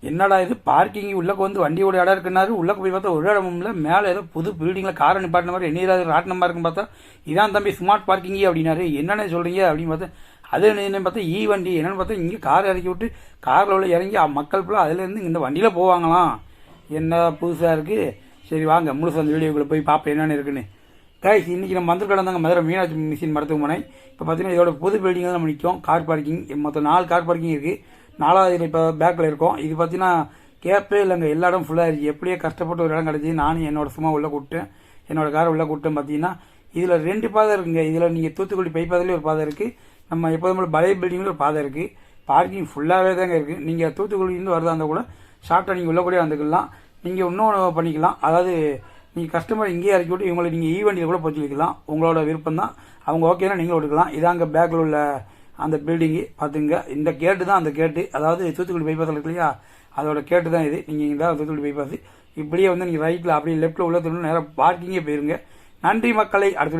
என்னடா இது பார்க்கிங் உள்ளக்கு வந்து வண்டியோட இடம் இருக்குன்னாரு. உள்ளக்கு போய் பார்த்தா ஒரு இடமும் இல்லை. மேலே ஏதோ புது பில்டிங்கில் காரை நிப்பாட்டின மாதிரி என்ன ராட்டினமா இருக்குன்னு பார்த்தா இதான் தம்பி ஸ்மார்ட் பார்க்கிங் அப்படின்னாரு. என்னென்ன சொல்றீங்க அப்படின்னு பார்த்தா அது என்ன பார்த்தா வண்டி என்னன்னு பார்த்தா இங்கே கார் இறக்கி விட்டு காரில் உள்ள இறங்கி மக்கள் ஃபுல்லாக அதுலேருந்து இந்த வண்டியில் போவாங்களாம். என்ன புதுசாக இருக்குது. சரி வாங்க முழுசு அந்த வீடியோக்குள்ளே போய் பார்ப்போம் என்னென்ன இருக்குன்னு. கைஸ் இன்னைக்கு நம்ம வந்திருக்கோம் தாங்க மதுரை மீனாட்சி மிஷின் மருத்துவமனை. இப்போ பார்த்தீங்கன்னா இதோட புது பில்டிங் தான் நம்ம நிற்கும். கார் பார்க்கிங் மொத்தம் 4 கார் பார்க்கிங் இருக்குது. 4வது இப்போ பேக்கில் இருக்கும். இது பார்த்தீங்கன்னா கேப்பே இல்லைங்க, எல்லா இடம் ஃபுல்லாக இருக்குது. எப்படியே கஷ்டப்பட்டு ஒரு இடம் கிடச்சி நானும் என்னோட சும்மா உள்ளே கூப்பிட்டேன், என்னோட காரை உள்ளே கூப்பிட்டேன். பார்த்தீங்கன்னா இதில் 2 பாதை இருக்குங்க. இதில் நீங்கள் தூத்துக்குடி பைப்பாதையிலே ஒரு பாதை இருக்குது, நம்ம எப்போதும் பழைய பில்டிங்கில் ஒரு பாதை இருக்குது. பார்க்கிங் ஃபுல்லாகவே தாங்க இருக்குது. நீங்கள் தூத்துக்குடியிலேருந்து வரதா இருந்தால் கூட ஷார்ட்டாக நீங்கள் உள்ள கூட வந்துக்கலாம். நீங்கள் இன்னொன்று பண்ணிக்கலாம், அதாவது நீங்கள் கஸ்டமர் இங்கேயே இறக்கி விட்டு இவங்களை நீங்கள் வண்டியில் கூட போச்சு வைக்கலாம். உங்களோட விருப்பம் தான். அவங்க ஓகேனா நீங்களும் எடுக்கலாம். இதாங்க பேக்கில் உள்ள அந்த பில்டிங்கு பார்த்துங்க. இந்த கேட்டு தான் அந்த கேட்டு, அதாவது தூத்துக்குடி பைபாஸ் இருக்கு இல்லையா, அதோட கேட்டு தான் இது. நீங்கள் இந்த தூத்துக்குடி பைபாஸ் இப்படியே வந்து நீங்கள் ரைட்டில் அப்படியே லெஃப்ட்டில் உள்ள நேராக பார்க்கிங்கே போயிருங்க. நன்றி மக்களை. அடுத்த